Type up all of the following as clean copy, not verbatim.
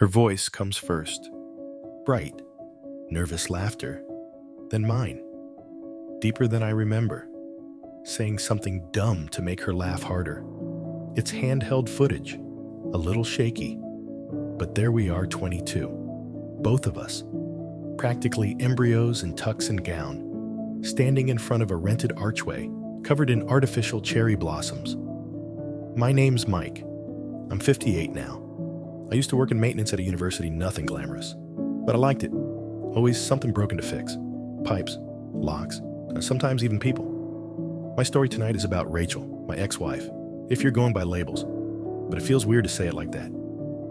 Her voice comes first, bright, nervous laughter, then mine, deeper than I remember, saying something dumb to make her laugh harder. It's handheld footage, a little shaky, but there we are, 22, both of us, practically embryos in tux and gown, standing in front of a rented archway covered in artificial cherry blossoms. My name's Mike. I'm 58 now. I used to work in maintenance at a university, nothing glamorous, but I liked it. Always something broken to fix. Pipes, locks, sometimes even people. My story tonight is about Rachel, my ex-wife, if you're going by labels, but it feels weird to say it like that.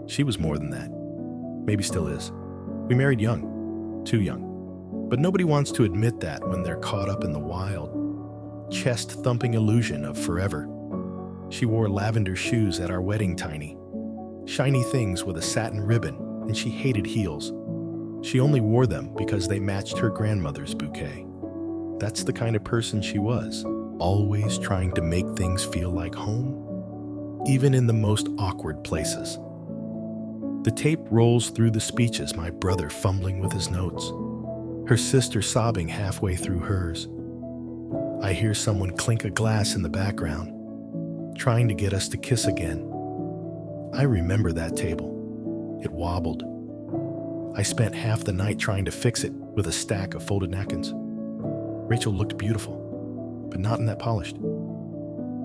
She was more than that. Maybe still is. We married young, too young, but nobody wants to admit that when they're caught up in the wild, chest-thumping illusion of forever. She wore lavender shoes at our wedding, tiny, shiny things with a satin ribbon, and she hated heels. She only wore them because they matched her grandmother's bouquet. That's the kind of person she was, always trying to make things feel like home, even in the most awkward places. The tape rolls through the speeches, my brother fumbling with his notes, her sister sobbing halfway through hers. I hear someone clink a glass in the background, trying to get us to kiss again. I remember that table. It wobbled. I spent half the night trying to fix it with a stack of folded napkins. Rachel looked beautiful, but not in that polished,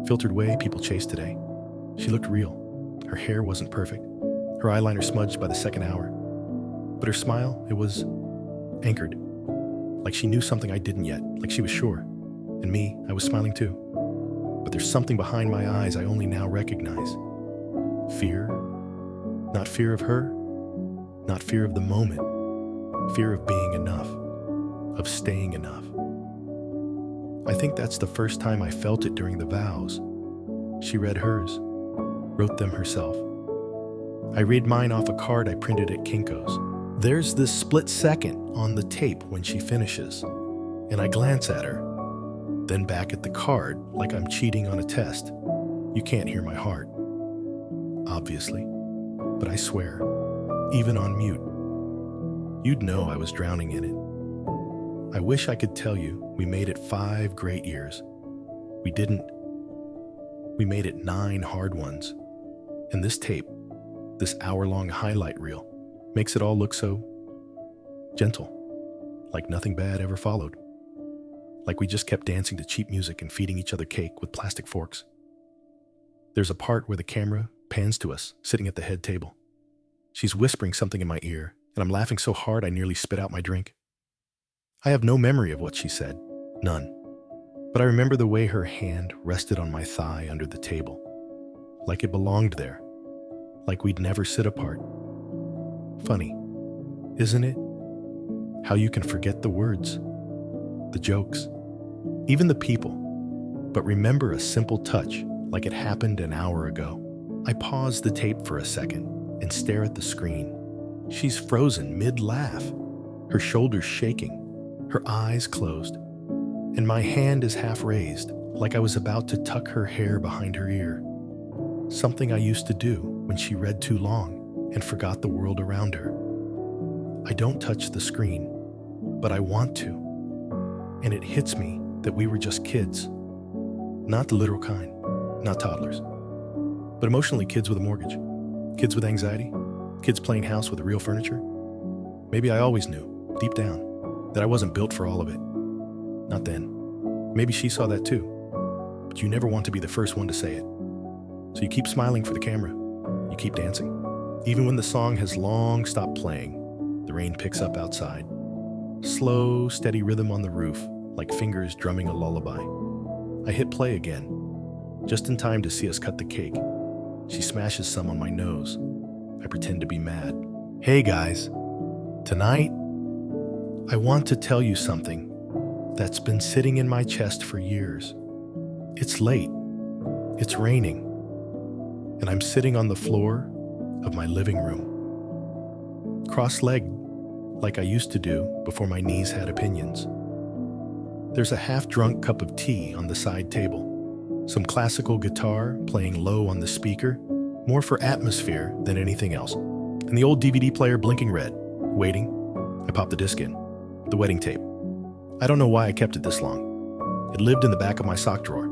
filtered way people chase today. She looked real. Her hair wasn't perfect, her eyeliner smudged by the second hour, but her smile, it was anchored, like she knew something I didn't yet, like she was sure. And me, I was smiling too. But there's something behind my eyes I only now recognize. Fear. Not fear of her, not fear of the moment, fear of being enough, of staying enough. I think that's the first time I felt it during the vows. She read hers, wrote them herself. I read mine off a card I printed at Kinko's. There's this split second on the tape when she finishes, and I glance at her, then back at the card like I'm cheating on a test. You can't hear my heart, obviously, but I swear, even on mute, you'd know I was drowning in it. I wish I could tell you we made it 5 great years. We didn't. We made it 9 hard ones. And this tape, this hour-long highlight reel, makes it all look so gentle, like nothing bad ever followed. Like we just kept dancing to cheap music and feeding each other cake with plastic forks. There's a part where the camera pans to us, sitting at the head table. She's whispering something in my ear, and I'm laughing so hard I nearly spit out my drink. I have no memory of what she said, none. But I remember the way her hand rested on my thigh under the table, like it belonged there, like we'd never sit apart. Funny, isn't it? How you can forget the words, the jokes, even the people, but remember a simple touch like it happened an hour ago. I pause the tape for a second and stare at the screen. She's frozen mid-laugh, her shoulders shaking, her eyes closed, and my hand is half raised, like I was about to tuck her hair behind her ear. Something I used to do when she read too long and forgot the world around her. I don't touch the screen, but I want to. And it hits me that we were just kids. Not the literal kind, not toddlers, but emotionally kids with a mortgage, kids with anxiety, kids playing house with real furniture. Maybe I always knew, deep down, that I wasn't built for all of it. Not then. Maybe she saw that too, but you never want to be the first one to say it. So you keep smiling for the camera, you keep dancing. Even when the song has long stopped playing, the rain picks up outside. Slow, steady rhythm on the roof, like fingers drumming a lullaby. I hit play again, just in time to see us cut the cake. She smashes some on my nose. I pretend to be mad. Hey guys, tonight, I want to tell you something that's been sitting in my chest for years. It's late, it's raining, and I'm sitting on the floor of my living room, cross-legged like I used to do before my knees had opinions. There's a half-drunk cup of tea on the side table, some classical guitar playing low on the speaker, more for atmosphere than anything else. and the old DVD player blinking red. Waiting. I popped the disc in. The wedding tape. I don't know why I kept it this long. It lived in the back of my sock drawer,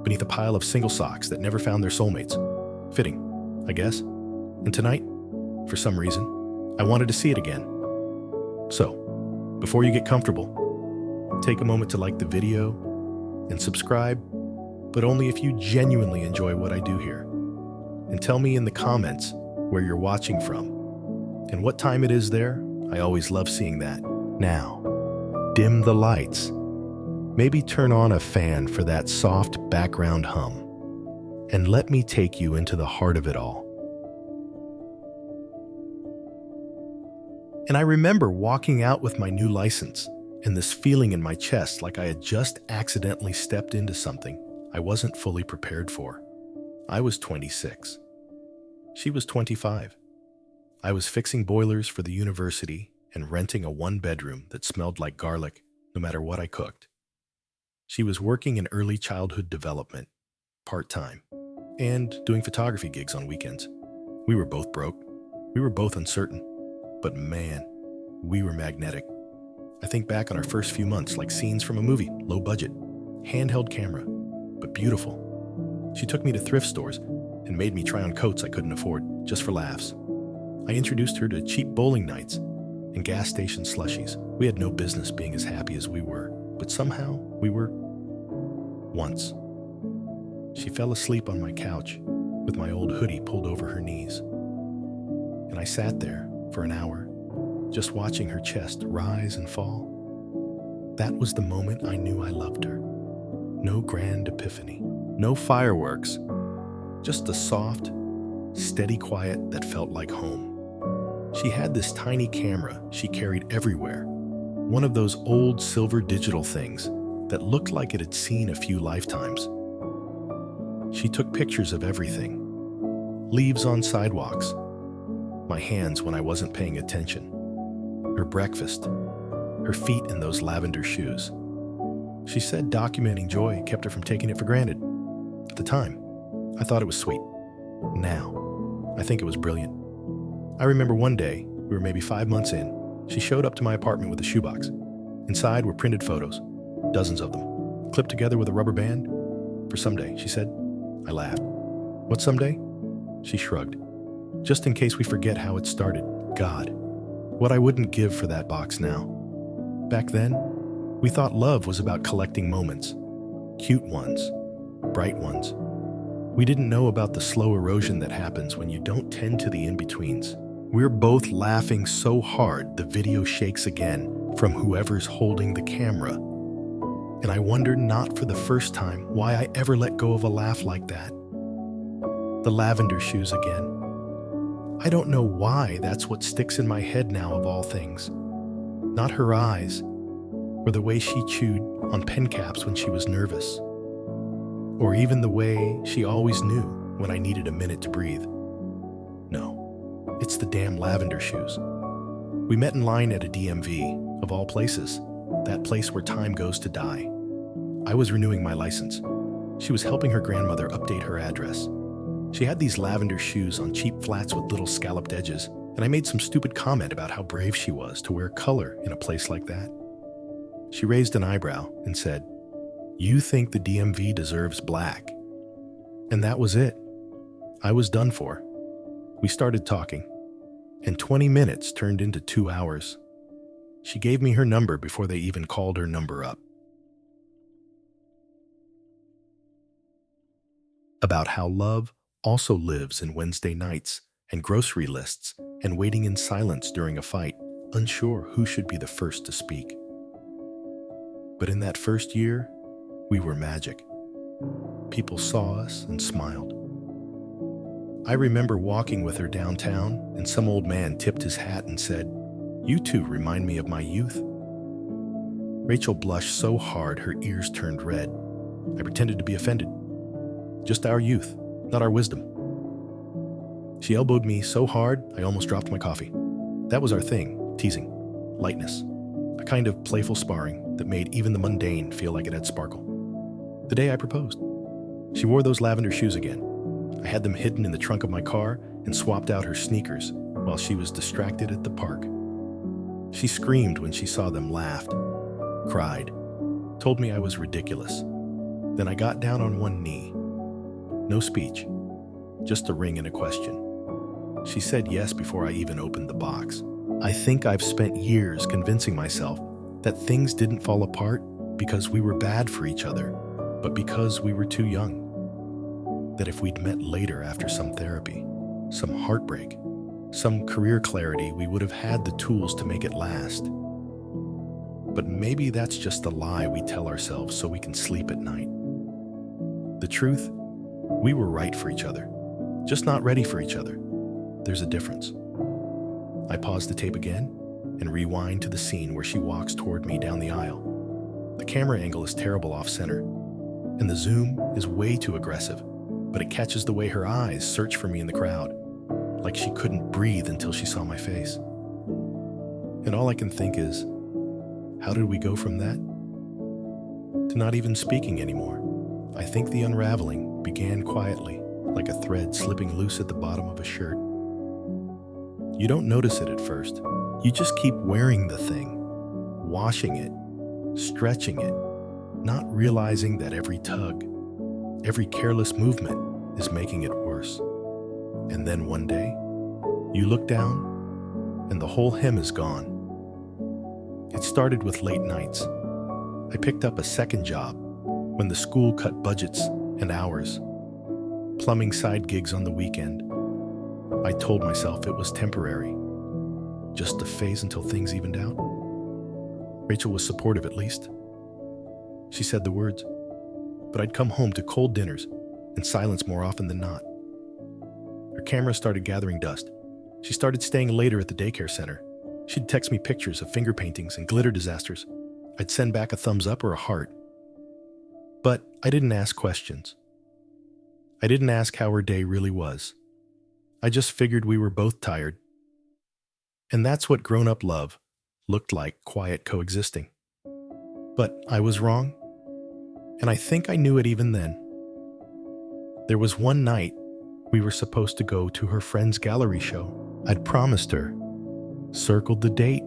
beneath a pile of single socks that never found their soulmates. Fitting, I guess. And tonight, for some reason, I wanted to see it again. So, before you get comfortable, take a moment to like the video and subscribe, but only if you genuinely enjoy what I do here. And tell me in the comments where you're watching from and what time it is there. I always love seeing that. Now, dim the lights. Maybe turn on a fan for that soft background hum. And let me take you into the heart of it all. And I remember walking out with my new license and this feeling in my chest like I had just accidentally stepped into something I wasn't fully prepared for. I was 26. She was 25. I was fixing boilers for the university and renting a one-bedroom that smelled like garlic no matter what I cooked. She was working in early childhood development, part-time, and doing photography gigs on weekends. We were both broke. We were both uncertain. But man, we were magnetic. I think back on our first few months like scenes from a movie, low budget, handheld camera, but beautiful. She took me to thrift stores and made me try on coats I couldn't afford, just for laughs. I introduced her to cheap bowling nights and gas station slushies. We had no business being as happy as we were, but somehow we were. Once, she fell asleep on my couch with my old hoodie pulled over her knees. And I sat there for an hour, just watching her chest rise and fall. That was the moment I knew I loved her. No grand epiphany, no fireworks, just a soft, steady quiet that felt like home. She had this tiny camera she carried everywhere, one of those old silver digital things that looked like it had seen a few lifetimes. She took pictures of everything. Leaves on sidewalks, my hands when I wasn't paying attention, her breakfast, her feet in those lavender shoes. She said documenting joy kept her from taking it for granted. At the time, I thought it was sweet. Now, I think it was brilliant. I remember one day, we were maybe 5 months in, she showed up to my apartment with a shoebox. Inside were printed photos, dozens of them, clipped together with a rubber band. For someday, she said. I laughed. What someday? She shrugged. Just in case we forget how it started. God, what I wouldn't give for that box now. Back then, we thought love was about collecting moments. Cute ones, bright ones. We didn't know about the slow erosion that happens when you don't tend to the in-betweens. We're both laughing so hard the video shakes again from whoever's holding the camera. And I wondered not for the first time why I ever let go of a laugh like that. The lavender shoes again. I don't know why that's what sticks in my head now of all things. Not her eyes, or the way she chewed on pen caps when she was nervous, or even the way she always knew when I needed a minute to breathe. No, it's the damn lavender shoes. We met in line at a DMV, of all places, that place where time goes to die. I was renewing my license. She was helping her grandmother update her address. She had these lavender shoes on cheap flats with little scalloped edges, and I made some stupid comment about how brave she was to wear color in a place like that. She raised an eyebrow and said, "You think the DMV deserves black?" And that was it. I was done for. We started talking, and 20 minutes turned into 2 hours. She gave me her number before they even called her number up. About how love also lives in Wednesday nights and grocery lists and waiting in silence during a fight, unsure who should be the first to speak. But in that first year, we were magic. People saw us and smiled. I remember walking with her downtown, and some old man tipped his hat and said, "You two remind me of my youth." Rachel blushed so hard her ears turned red. I pretended to be offended. Just our youth, not our wisdom. She elbowed me so hard, I almost dropped my coffee. That was our thing, teasing, lightness, a kind of playful sparring that made even the mundane feel like it had sparkle. The day I proposed, she wore those lavender shoes again. I had them hidden in the trunk of my car and swapped out her sneakers, while she was distracted at the park. She screamed when she saw them, laughed, cried, told me I was ridiculous. Then I got down on one knee. No speech, just a ring and a question. She said yes before I even opened the box. I think I've spent years convincing myself that things didn't fall apart because we were bad for each other, but because we were too young. That if we'd met later after some therapy, some heartbreak, some career clarity, we would have had the tools to make it last. But maybe that's just a lie we tell ourselves so we can sleep at night. The truth, we were right for each other, just not ready for each other. There's a difference. I pause the tape again and rewind to the scene where she walks toward me down the aisle. The camera angle is terrible off-center, and the zoom is way too aggressive, but it catches the way her eyes search for me in the crowd, like she couldn't breathe until she saw my face. And all I can think is, how did we go from that to not even speaking anymore? I think the unraveling began quietly, like a thread slipping loose at the bottom of a shirt. You don't notice it at first. You just keep wearing the thing, washing it, stretching it, not realizing that every tug, every careless movement is making it worse. And then one day, you look down and the whole hem is gone. It started with late nights. I picked up a second job when the school cut budgets and hours, plumbing side gigs on the weekend. I told myself it was temporary, just a phase until things evened out. Rachel was supportive at least. She said the words, but I'd come home to cold dinners and silence more often than not. Her camera started gathering dust. She started staying later at the daycare center. She'd text me pictures of finger paintings and glitter disasters. I'd send back a thumbs up or a heart. But I didn't ask questions. I didn't ask how her day really was. I just figured we were both tired. And that's what grown-up love looked like, quiet coexisting. But I was wrong, and I think I knew it even then. There was one night we were supposed to go to her friend's gallery show. I'd promised her, circled the date,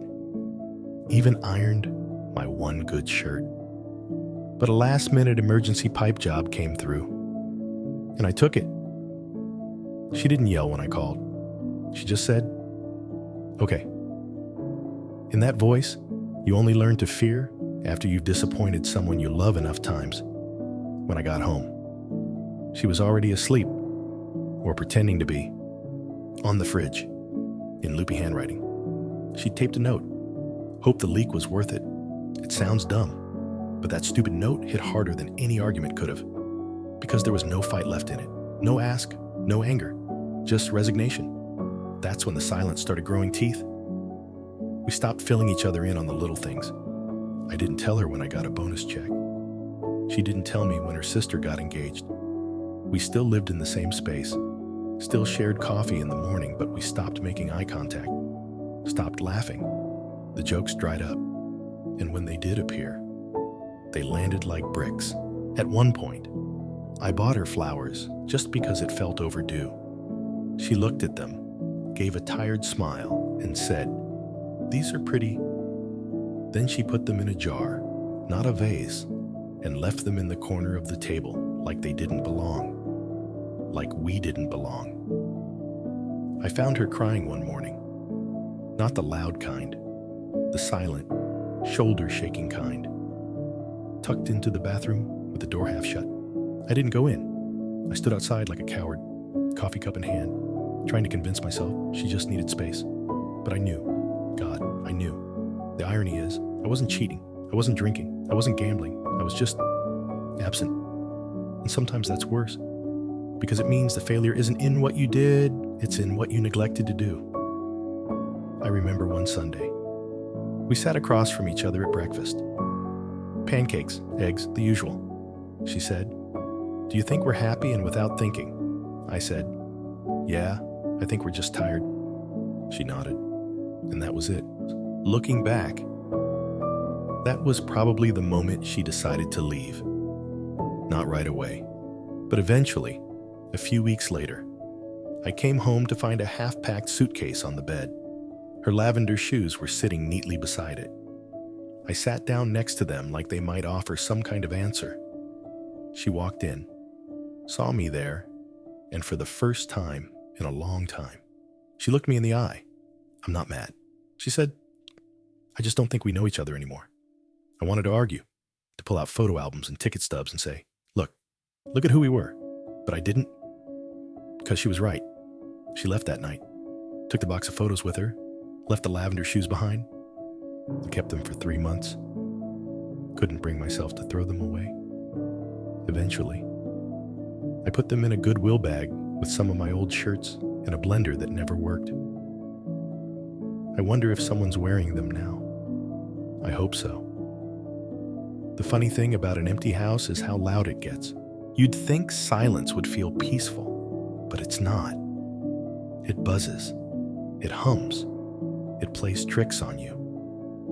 even ironed my one good shirt. But a last-minute emergency pipe job came through, and I took it. She didn't yell when I called. She just said, "Okay." In that voice, you only learn to fear after you've disappointed someone you love enough times. When I got home, she was already asleep, or pretending to be, on the fridge, in loopy handwriting. She taped a note. Hope the leak was worth it. It sounds dumb, but that stupid note hit harder than any argument could have, because there was no fight left in it. No ask, no anger, just resignation. That's when the silence started growing teeth. We stopped filling each other in on the little things. I didn't tell her when I got a bonus check. She didn't tell me when her sister got engaged. We still lived in the same space, still shared coffee in the morning, but we stopped making eye contact, stopped laughing. The jokes dried up, and when they did appear, they landed like bricks. At one point, I bought her flowers just because it felt overdue. She looked at them, gave a tired smile, and said, "These are pretty." Then she put them in a jar, not a vase, and left them in the corner of the table like they didn't belong, like we didn't belong. I found her crying one morning, not the loud kind, the silent, shoulder-shaking kind, tucked into the bathroom with the door half shut. I didn't go in. I stood outside like a coward, coffee cup in hand, trying to convince myself she just needed space. But I knew. God, I knew. The irony is, I wasn't cheating. I wasn't drinking. I wasn't gambling. I was just absent. And sometimes that's worse, because it means the failure isn't in what you did, it's in what you neglected to do. I remember one Sunday. We sat across from each other at breakfast. Pancakes, eggs, the usual. She said, "Do you think we're happy and without thinking?" I said, "Yeah, I think we're just tired." She nodded, and that was it. Looking back, that was probably the moment she decided to leave. Not right away, but eventually, a few weeks later, I came home to find a half-packed suitcase on the bed. Her lavender shoes were sitting neatly beside it. I sat down next to them like they might offer some kind of answer. She walked in, saw me there, and for the first time in a long time, she looked me in the eye. "I'm not mad," she said. "I just don't think we know each other anymore." I wanted to argue, to pull out photo albums and ticket stubs and say, look at who we were. But I didn't, because she was right. She left that night, took the box of photos with her, left the lavender shoes behind. I kept them for 3 months. Couldn't bring myself to throw them away. Eventually, I put them in a Goodwill bag with some of my old shirts and a blender that never worked. I wonder if someone's wearing them now. I hope so. The funny thing about an empty house is how loud it gets. You'd think silence would feel peaceful, but it's not. It buzzes. It hums. It plays tricks on you.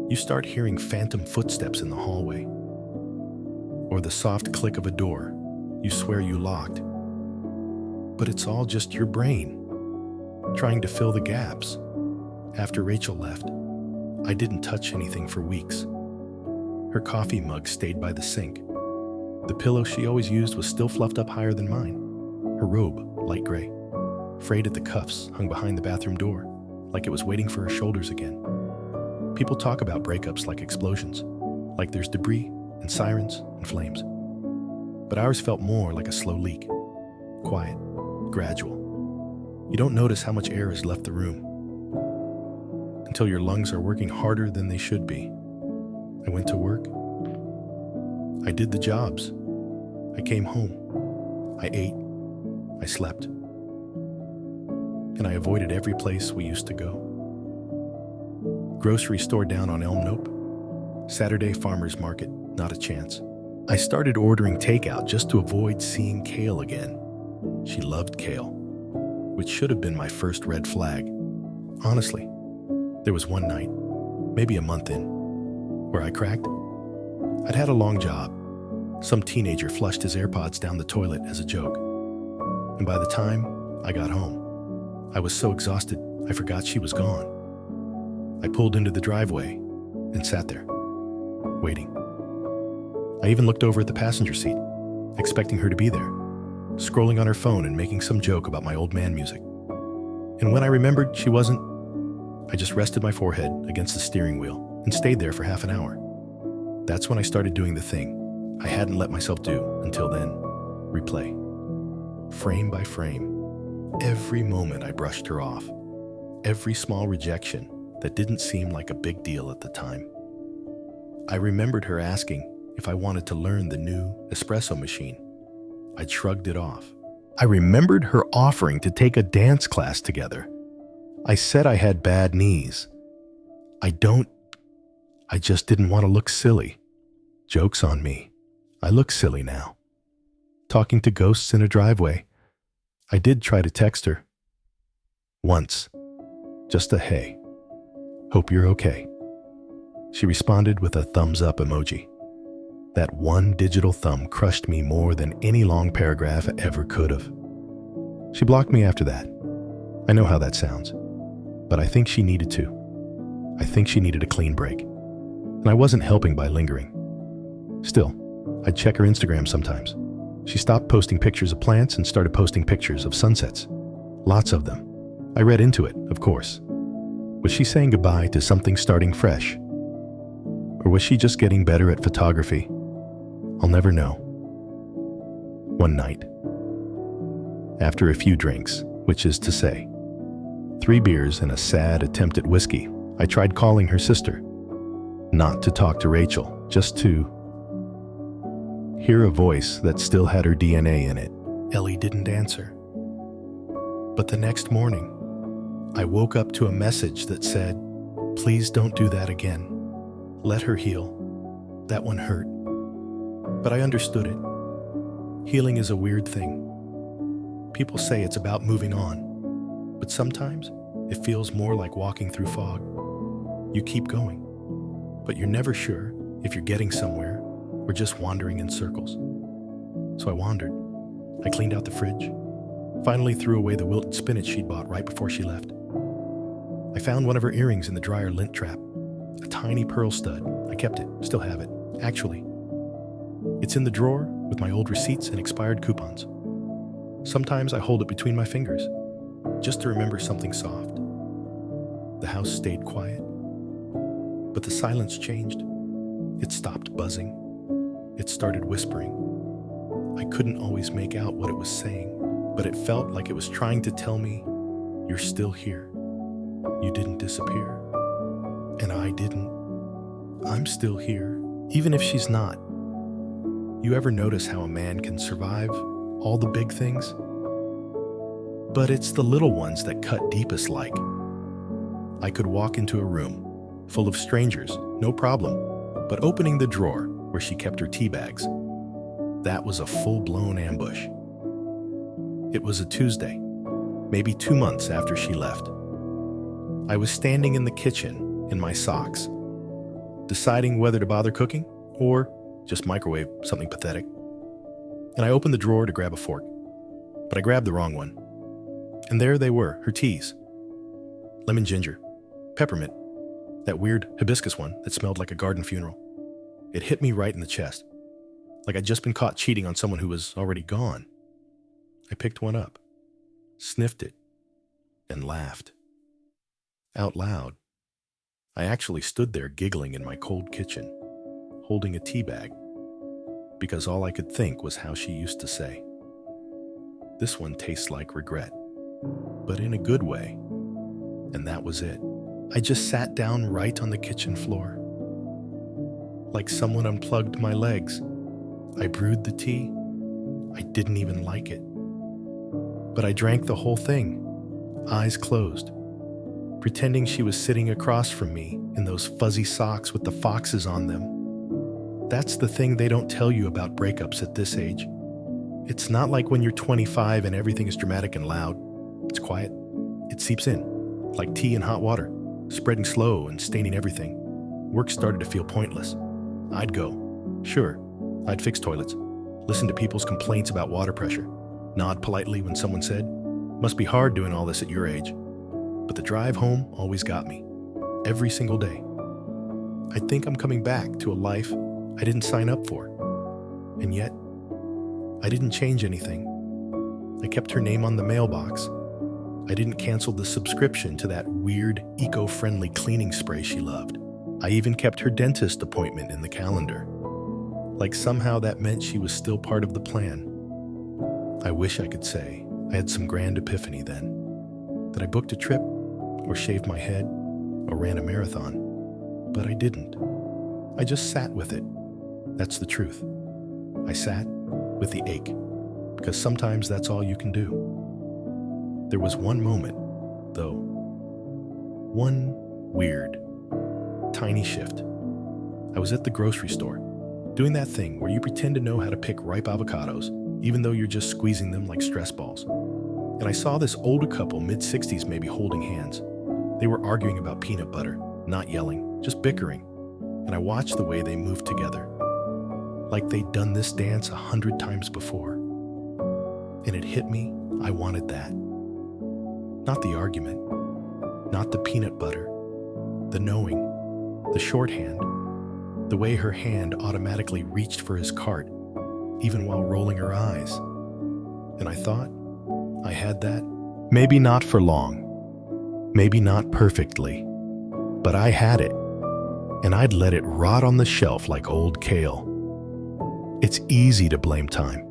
You start hearing phantom footsteps in the hallway, or the soft click of a door you swear you locked. But it's all just your brain, trying to fill the gaps. After Rachel left, I didn't touch anything for weeks. Her coffee mug stayed by the sink. The pillow she always used was still fluffed up higher than mine. Her robe, light gray, frayed at the cuffs, hung behind the bathroom door, like it was waiting for her shoulders again. People talk about breakups like explosions, like there's debris and sirens and flames. But ours felt more like a slow leak, quiet, gradual. You don't notice how much air has left the room until your lungs are working harder than they should be. I went to work. I did the jobs. I came home. I ate. I slept. And I avoided every place we used to go. Grocery store down on Elm, nope. Saturday farmer's market, not a chance. I started ordering takeout just to avoid seeing Kale again. She loved kale, which should have been my first red flag. Honestly, there was one night, maybe a month in, where I cracked. I'd had a long job. Some teenager flushed his AirPods down the toilet as a joke. And by the time I got home, I was so exhausted I forgot she was gone. I pulled into the driveway and sat there, waiting. I even looked over at the passenger seat, expecting her to be there, scrolling on her phone and making some joke about my old man music. And when I remembered she wasn't, I just rested my forehead against the steering wheel and stayed there for half an hour. That's when I started doing the thing I hadn't let myself do until then. Replay. Frame by frame. Every moment I brushed her off. Every small rejection that didn't seem like a big deal at the time. I remembered her asking if I wanted to learn the new espresso machine. I'd shrugged it off. I remembered her offering to take a dance class together. I said I had bad knees. I just didn't want to look silly. Joke's on me. I look silly now. Talking to ghosts in a driveway. I did try to text her. Once. Just a hey. Hope you're okay. She responded with a thumbs up emoji. That one digital thumb crushed me more than any long paragraph ever could have. She blocked me after that. I know how that sounds, but I think she needed to. I think she needed a clean break, and I wasn't helping by lingering. Still, I'd check her Instagram sometimes. She stopped posting pictures of plants and started posting pictures of sunsets. Lots of them. I read into it, of course. Was she saying goodbye to something starting fresh? Or was she just getting better at photography? I'll never know. One night, after a few drinks, which is to say, 3 beers and a sad attempt at whiskey, I tried calling her sister. Not to talk to Rachel, just to hear a voice that still had her DNA in it. Ellie didn't answer. But the next morning, I woke up to a message that said, "Please don't do that again. Let her heal. That one hurt." But I understood it. Healing is a weird thing. People say it's about moving on, but sometimes it feels more like walking through fog. You keep going, but you're never sure if you're getting somewhere or just wandering in circles. So I wandered. I cleaned out the fridge, Finally threw away the wilted spinach she'd bought right before she left. I found one of her earrings in the dryer lint trap. A tiny pearl stud. I kept it, still have it. Actually, it's in the drawer with my old receipts and expired coupons. Sometimes I hold it between my fingers, just to remember something soft. The house stayed quiet, but the silence changed. It stopped buzzing. It started whispering. I couldn't always make out what it was saying, but it felt like it was trying to tell me, "You're still here. You didn't disappear." And I didn't. I'm still here, even if she's not. You ever notice how a man can survive all the big things? But it's the little ones that cut deepest like. I could walk into a room full of strangers, no problem, but opening the drawer where she kept her tea bags, that was a full-blown ambush. It was a Tuesday, maybe 2 months after she left. I was standing in the kitchen in my socks, deciding whether to bother cooking or just microwave something pathetic. And I opened the drawer to grab a fork, but I grabbed the wrong one. And there they were, her teas. Lemon ginger, peppermint, that weird hibiscus one that smelled like a garden funeral. It hit me right in the chest, like I'd just been caught cheating on someone who was already gone. I picked one up, sniffed it, and laughed. Out loud. I actually stood there giggling in my cold kitchen, holding a tea bag, because all I could think was how she used to say, "This one tastes like regret, but in a good way." And that was it. I just sat down right on the kitchen floor, like someone unplugged my legs. I brewed the tea. I didn't even like it. But I drank the whole thing, eyes closed, pretending she was sitting across from me in those fuzzy socks with the foxes on them. That's the thing they don't tell you about breakups at this age. It's not like when you're 25 and everything is dramatic and loud. It's quiet. It seeps in, like tea in hot water, spreading slow and staining everything. Work started to feel pointless. I'd go. Sure, I'd fix toilets, listen to people's complaints about water pressure, nod politely when someone said, "Must be hard doing all this at your age." But the drive home always got me, every single day. I think I'm coming back to a life I didn't sign up for. And yet, I didn't change anything. I kept her name on the mailbox. I didn't cancel the subscription to that weird, eco-friendly cleaning spray she loved. I even kept her dentist appointment in the calendar. Like somehow that meant she was still part of the plan. I wish I could say I had some grand epiphany then, that I booked a trip, or shaved my head, or ran a marathon. But I didn't. I just sat with it. That's the truth. I sat with the ache, because sometimes that's all you can do. There was one moment, though. One weird, tiny shift. I was at the grocery store, doing that thing where you pretend to know how to pick ripe avocados, even though you're just squeezing them like stress balls. And I saw this older couple, mid-60s maybe, holding hands. They were arguing about peanut butter, not yelling, just bickering. And I watched the way they moved together, like they'd done this dance 100 times before. And it hit me, I wanted that. Not the argument, not the peanut butter, the knowing, the shorthand, the way her hand automatically reached for his cart, even while rolling her eyes. And I thought, I had that. Maybe not for long, maybe not perfectly, but I had it, and I'd let it rot on the shelf like old kale. It's easy to blame time,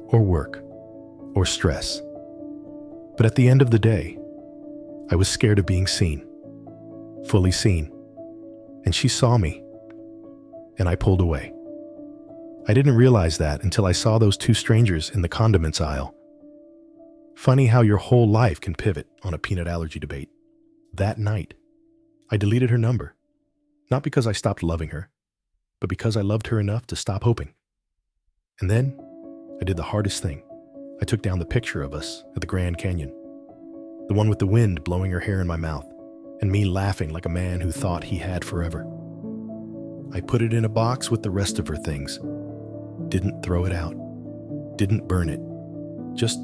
or work, or stress. But at the end of the day, I was scared of being seen, fully seen. And she saw me, and I pulled away. I didn't realize that until I saw those two strangers in the condiments aisle. Funny how your whole life can pivot on a peanut allergy debate. That night, I deleted her number, not because I stopped loving her, but because I loved her enough to stop hoping. And then, I did the hardest thing. I took down the picture of us at the Grand Canyon, the one with the wind blowing her hair in my mouth, and me laughing like a man who thought he had forever. I put it in a box with the rest of her things. Didn't throw it out. Didn't burn it. Just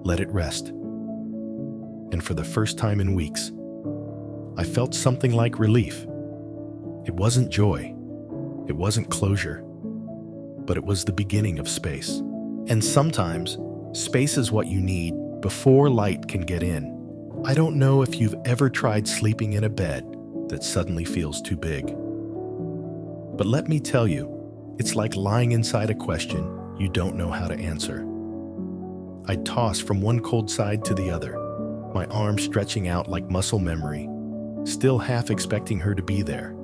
let it rest. And for the first time in weeks, I felt something like relief. It wasn't joy, it wasn't closure, but it was the beginning of space. And sometimes, space is what you need before light can get in. I don't know if you've ever tried sleeping in a bed that suddenly feels too big. But let me tell you, it's like lying inside a question you don't know how to answer. I'd toss from one cold side to the other, my arms stretching out like muscle memory, still half expecting her to be there.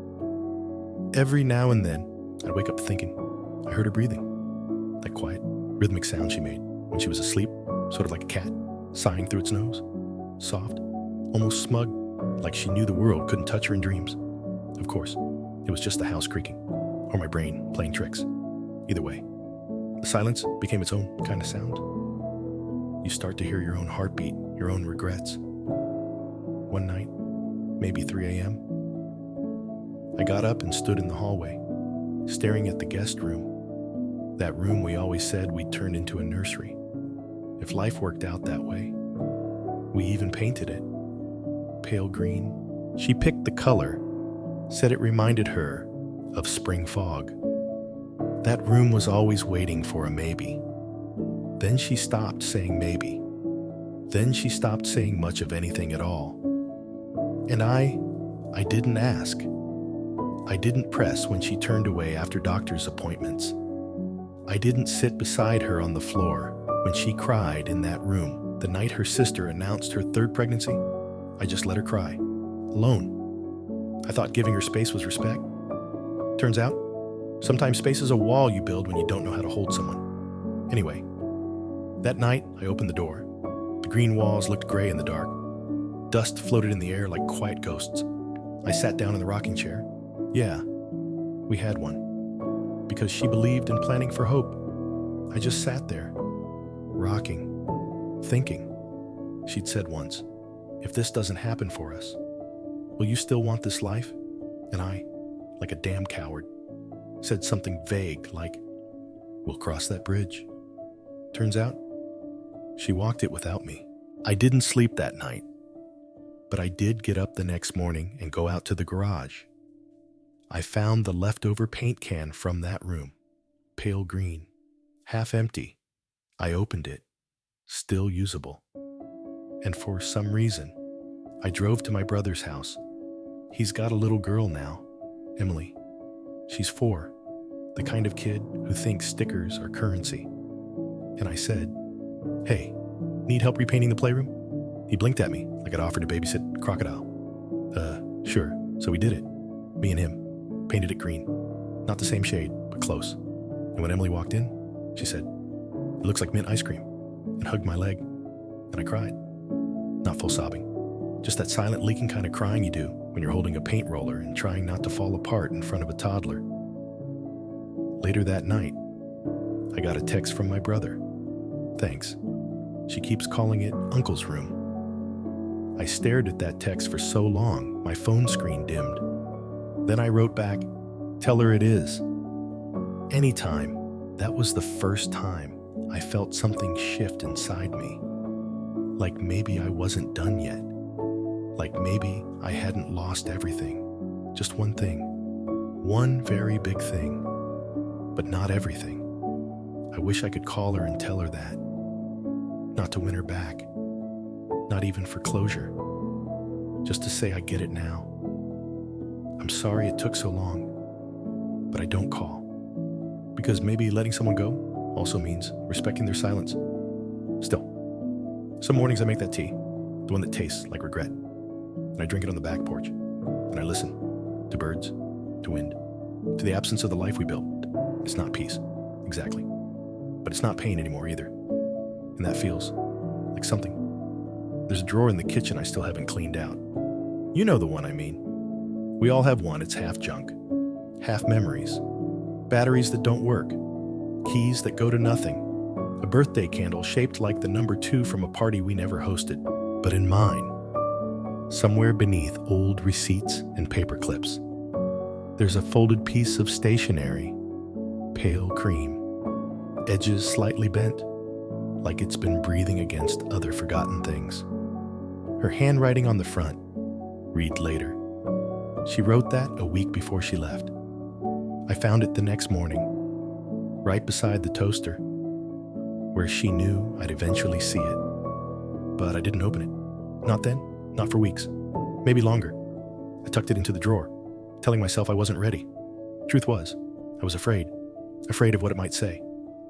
Every now and then, I'd wake up thinking, I heard her breathing. That quiet, rhythmic sound she made when she was asleep, sort of like a cat, sighing through its nose. Soft, almost smug, like she knew the world couldn't touch her in dreams. Of course, it was just the house creaking, or my brain playing tricks. Either way, the silence became its own kind of sound. You start to hear your own heartbeat, your own regrets. One night, maybe 3 a.m., I got up and stood in the hallway, staring at the guest room, that room we always said we'd turn into a nursery. If life worked out that way. We even painted it. Pale green. She picked the color, said it reminded her of spring fog. That room was always waiting for a maybe. Then she stopped saying maybe. Then she stopped saying much of anything at all. And I didn't ask. I didn't press when she turned away after doctor's appointments. I didn't sit beside her on the floor when she cried in that room the night her sister announced her third pregnancy. I just let her cry, alone. I thought giving her space was respect. Turns out, sometimes space is a wall you build when you don't know how to hold someone. Anyway, that night I opened the door. The green walls looked gray in the dark. Dust floated in the air like quiet ghosts. I sat down in the rocking chair. Yeah, we had one. Because she believed in planning for hope. I just sat there, rocking, thinking. She'd said once, if this doesn't happen for us, will you still want this life? And I, like a damn coward, said something vague like, we'll cross that bridge. Turns out, she walked it without me. I didn't sleep that night, but I did get up the next morning and go out to the garage. I found the leftover paint can from that room, pale green, half empty. I opened it, still usable. And for some reason, I drove to my brother's house. He's got a little girl now, Emily. She's 4, the kind of kid who thinks stickers are currency. And I said, hey, need help repainting the playroom? He blinked at me like I'd offered to babysit Crocodile. Sure. So we did it. Me and him. Painted it green. Not the same shade, but close. And when Emily walked in, she said, it looks like mint ice cream, and hugged my leg. And I cried. Not full sobbing. Just that silent leaking kind of crying you do when you're holding a paint roller and trying not to fall apart in front of a toddler. Later that night, I got a text from my brother. Thanks. She keeps calling it Uncle's room. I stared at that text for so long, my phone screen dimmed. Then I wrote back, tell her it is. Anytime, that was the first time I felt something shift inside me. Like maybe I wasn't done yet. Like maybe I hadn't lost everything. Just one thing. One very big thing. But not everything. I wish I could call her and tell her that. Not to win her back. Not even for closure. Just to say I get it now. I'm sorry it took so long, but I don't call. Because maybe letting someone go also means respecting their silence. Still, some mornings I make that tea, the one that tastes like regret, and I drink it on the back porch, and I listen to birds, to wind, to the absence of the life we built. It's not peace, exactly, but it's not pain anymore either, and that feels like something. There's a drawer in the kitchen I still haven't cleaned out. You know the one I mean. We all have one, it's half junk, half memories, batteries that don't work, keys that go to nothing, a birthday candle shaped like the number 2 from a party we never hosted. But in mine, somewhere beneath old receipts and paper clips, there's a folded piece of stationery, pale cream, edges slightly bent, like it's been breathing against other forgotten things. Her handwriting on the front, read later. She wrote that a week before she left. I found it the next morning, right beside the toaster, where she knew I'd eventually see it. But I didn't open it. Not then, not for weeks, maybe longer. I tucked it into the drawer, telling myself I wasn't ready. Truth was, I was afraid of what it might say,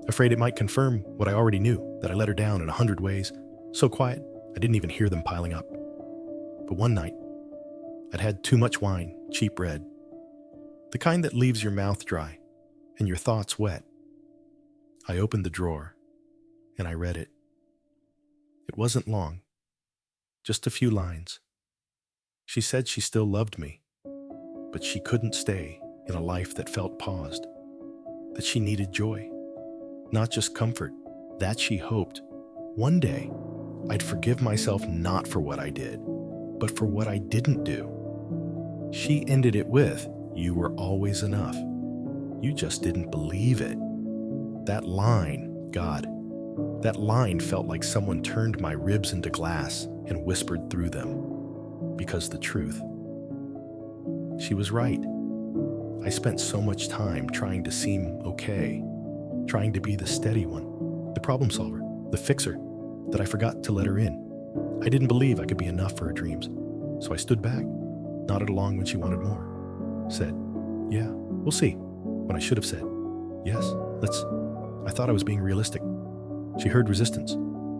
afraid it might confirm what I already knew, that I let her down in 100 ways, so quiet I didn't even hear them piling up. But one night, I'd had too much wine, cheap red, the kind that leaves your mouth dry and your thoughts wet. I opened the drawer and I read it. It wasn't long, just a few lines. She said she still loved me, but she couldn't stay in a life that felt paused, that she needed joy, not just comfort, that she hoped one day I'd forgive myself not for what I did, but for what I didn't do. She ended it with, "You were always enough. You just didn't believe it." That line, God, that line felt like someone turned my ribs into glass and whispered through them. Because the truth. She was right. I spent so much time trying to seem okay, trying to be the steady one, the problem solver, the fixer, that I forgot to let her in. I didn't believe I could be enough for her dreams. So I stood back, nodded along when she wanted more, said, "Yeah, we'll see," when I should have said, "Yes, let's." I thought I was being realistic. She heard resistance.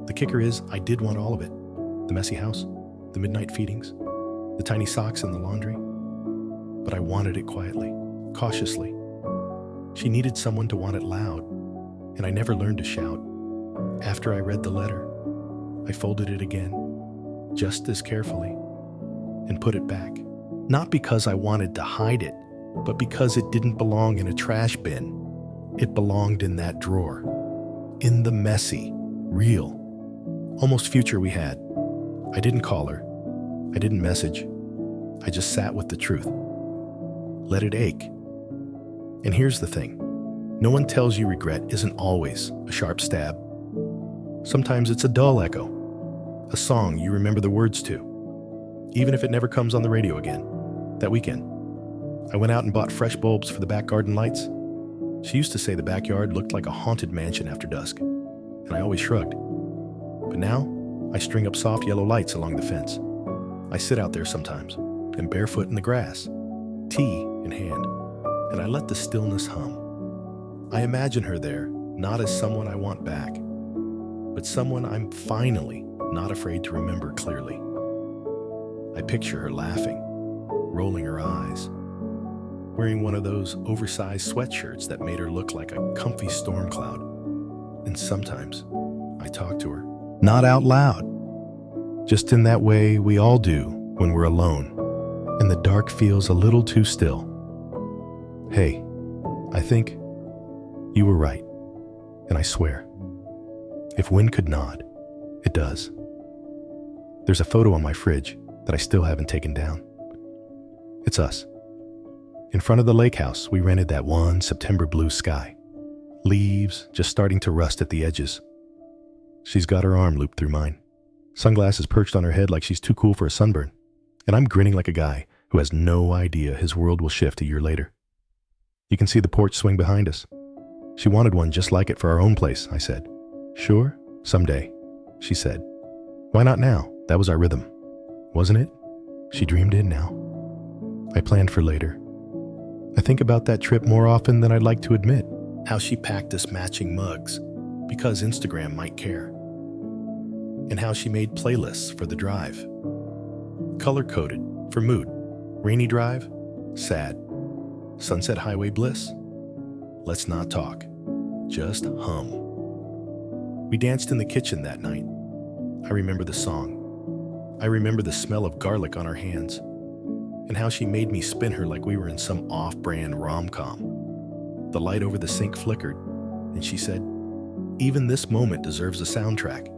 The kicker is, I did want all of it. The messy house, the midnight feedings, the tiny socks in the laundry. But I wanted it quietly, cautiously. She needed someone to want it loud, and I never learned to shout. After I read the letter, I folded it again, just as carefully, and put it back. Not because I wanted to hide it, but because it didn't belong in a trash bin. It belonged in that drawer, in the messy, real, almost future we had. I didn't call her. I didn't message. I just sat with the truth. Let it ache. And here's the thing. No one tells you regret isn't always a sharp stab. Sometimes it's a dull echo, a song you remember the words to, even if it never comes on the radio again. That weekend, I went out and bought fresh bulbs for the back garden lights. She used to say the backyard looked like a haunted mansion after dusk, and I always shrugged. But now, I string up soft yellow lights along the fence. I sit out there sometimes, and barefoot in the grass, tea in hand, and I let the stillness hum. I imagine her there, not as someone I want back, but someone I'm finally not afraid to remember clearly. I picture her laughing, rolling her eyes, wearing one of those oversized sweatshirts that made her look like a comfy storm cloud. And sometimes I talk to her, not out loud, just in that way we all do when we're alone and the dark feels a little too still. "Hey, I think you were right, and I swear, if wind could nod, it does." There's a photo on my fridge that I still haven't taken down. It's us. In front of the lake house, we rented that one September blue sky. Leaves just starting to rust at the edges. She's got her arm looped through mine. Sunglasses perched on her head like she's too cool for a sunburn. And I'm grinning like a guy who has no idea his world will shift a year later. You can see the porch swing behind us. She wanted one just like it for our own place, I said. "Sure, someday," she said. "Why not now? That was our rhythm, wasn't it?" She dreamed in now. I planned for later. I think about that trip more often than I'd like to admit. How she packed us matching mugs because Instagram might care. And how she made playlists for the drive. Color-coded for mood. Rainy drive, sad. Sunset highway bliss. Let's not talk, just hum. We danced in the kitchen that night. I remember the song. I remember the smell of garlic on our hands. And how she made me spin her like we were in some off-brand rom-com. The light over the sink flickered, and she said, "Even this moment deserves a soundtrack."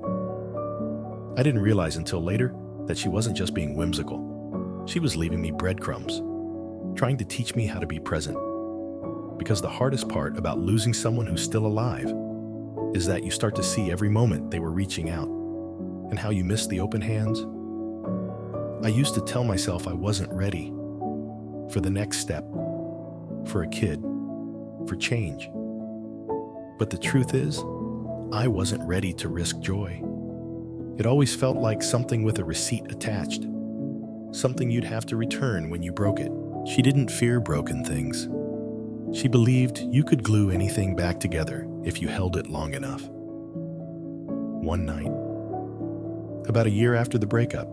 I didn't realize until later that she wasn't just being whimsical. She was leaving me breadcrumbs, trying to teach me how to be present. Because the hardest part about losing someone who's still alive is that you start to see every moment they were reaching out and how you miss the open hands. I used to tell myself I wasn't ready for the next step, for a kid, for change. But the truth is, I wasn't ready to risk joy. It always felt like something with a receipt attached, something you'd have to return when you broke it. She didn't fear broken things. She believed you could glue anything back together if you held it long enough. One night, about a year after the breakup,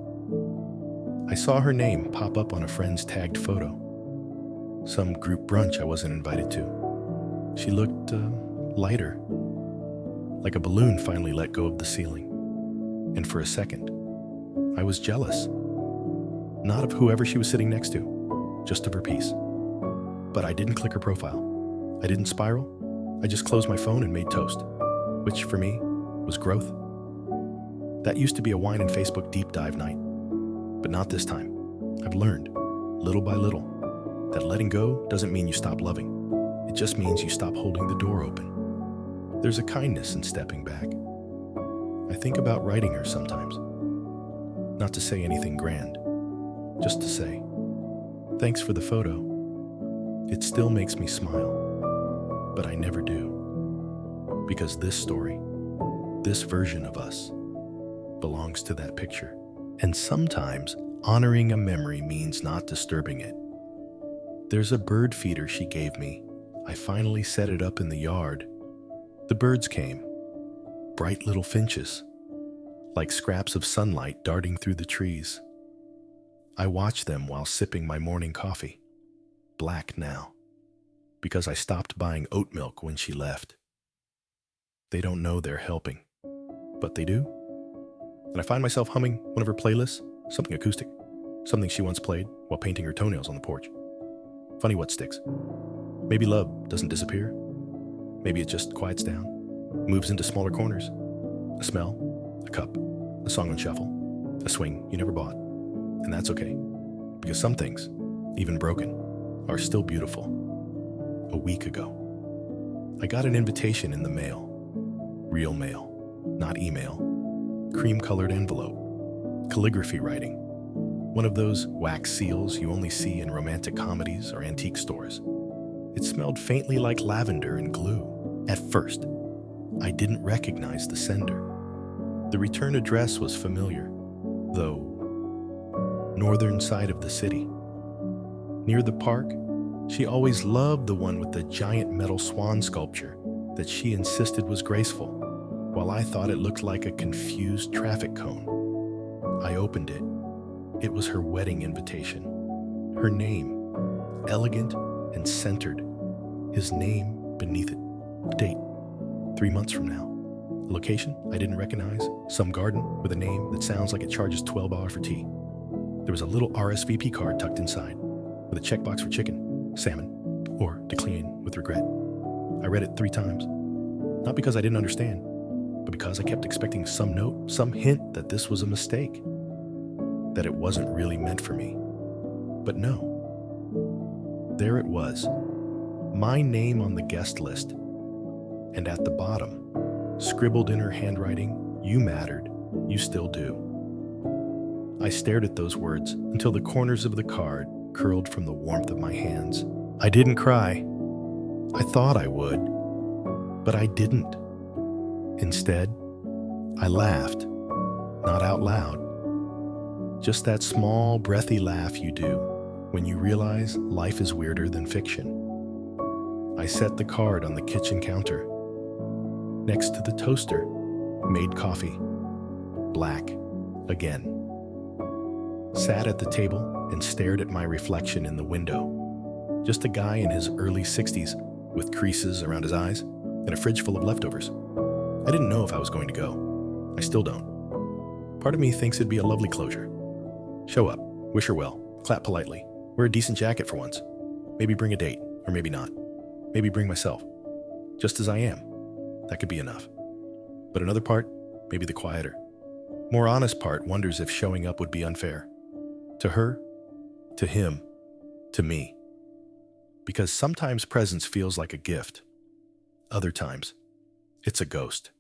I saw her name pop up on a friend's tagged photo. Some group brunch I wasn't invited to. She looked lighter, like a balloon finally let go of the ceiling. And for a second, I was jealous. Not of whoever she was sitting next to, just of her peace. But I didn't click her profile. I didn't spiral. I just closed my phone and made toast, which for me was growth. That used to be a wine and Facebook deep dive night, but not this time. I've learned, little by little, that letting go doesn't mean you stop loving. It just means you stop holding the door open. There's a kindness in stepping back. I think about writing her sometimes. Not to say anything grand, just to say, thanks for the photo. It still makes me smile, but I never do. Because this story, this version of us, belongs to that picture. And sometimes honoring a memory means not disturbing it. There's a bird feeder she gave me. I finally set it up in the yard. The birds came, bright little finches, like scraps of sunlight darting through the trees. I watched them while sipping my morning coffee, black now, because I stopped buying oat milk when she left. They don't know they're helping, but they do. And I find myself humming one of her playlists, something acoustic, something she once played while painting her toenails on the porch. Funny what sticks. Maybe love doesn't disappear. Maybe it just quiets down, moves into smaller corners. A smell, a cup, a song on shuffle, a swing you never bought. And that's okay, because some things, even broken, are still beautiful. A week ago, I got an invitation in the mail. Real mail, not email. Cream-colored envelope, calligraphy writing. One of those wax seals you only see in romantic comedies or antique stores. It smelled faintly like lavender and glue. At first, I didn't recognize the sender. The return address was familiar, though northern side of the city. Near the park, she always loved the one with the giant metal swan sculpture that she insisted was graceful, while I thought it looked like a confused traffic cone. I opened it. It was her wedding invitation. Her name, elegant and centered. His name beneath it. Date, 3 months from now. A location I didn't recognize. Some garden with a name that sounds like it charges $12 for tea. There was a little RSVP card tucked inside, with a checkbox for chicken, salmon, or decline with regret. I read it 3 times. Not because I didn't understand, but because I kept expecting some note, some hint that this was a mistake, that it wasn't really meant for me. But no. There it was, my name on the guest list, and at the bottom, scribbled in her handwriting, "You mattered, you still do." I stared at those words until the corners of the card curled from the warmth of my hands. I didn't cry. I thought I would, but I didn't. Instead, I laughed, not out loud. Just that small, breathy laugh you do when you realize life is weirder than fiction. I set the card on the kitchen counter. Next to the toaster, made coffee. Black, again. Sat at the table and stared at my reflection in the window. Just a guy in his early 60s with creases around his eyes and a fridge full of leftovers. I didn't know if I was going to go. I still don't. Part of me thinks it'd be a lovely closure. Show up, wish her well, clap politely, wear a decent jacket for once. Maybe bring a date, or maybe not. Maybe bring myself, just as I am. That could be enough. But another part, maybe the quieter, more honest part wonders if showing up would be unfair. To her, to him, to me. Because sometimes presence feels like a gift. Other times, It's a ghost,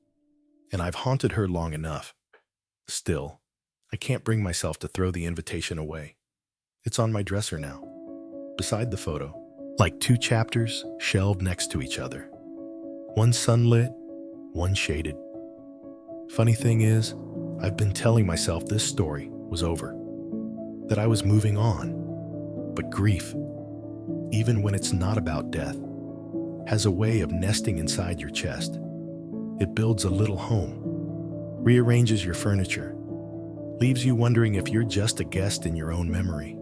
and I've haunted her long enough. Still, I can't bring myself to throw the invitation away. It's on my dresser now, beside the photo, like two chapters shelved next to each other. One sunlit, one shaded. Funny thing is, I've been telling myself this story was over, that I was moving on. But grief, even when it's not about death, has a way of nesting inside your chest. It builds a little home, rearranges your furniture, leaves you wondering if you're just a guest in your own memory.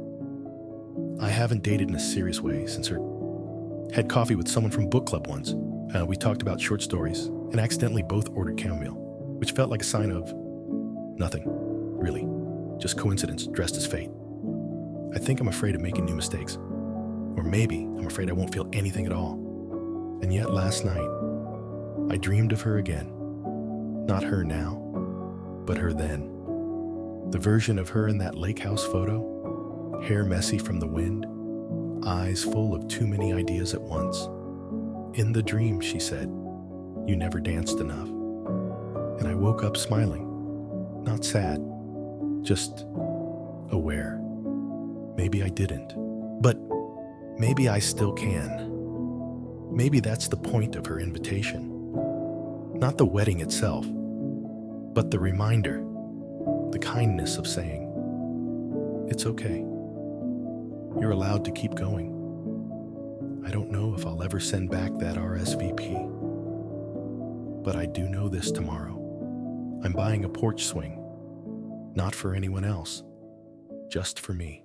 I haven't dated in a serious way since her had coffee with someone from book club once. We talked about short stories and accidentally both ordered chamomile, which felt like a sign of nothing, really, just coincidence dressed as fate. I think I'm afraid of making new mistakes. Or maybe I'm afraid I won't feel anything at all. And yet last night, I dreamed of her again. Not her now, but her then. The version of her in that lake house photo, hair messy from the wind, eyes full of too many ideas at once. In the dream, she said, "You never danced enough." And I woke up smiling, not sad, just aware. Maybe I didn't, but maybe I still can. Maybe that's the point of her invitation. Not the wedding itself, but the reminder, the kindness of saying, "It's okay. You're allowed to keep going." I don't know if I'll ever send back that RSVP, but I do know this tomorrow. I'm buying a porch swing, not for anyone else, just for me.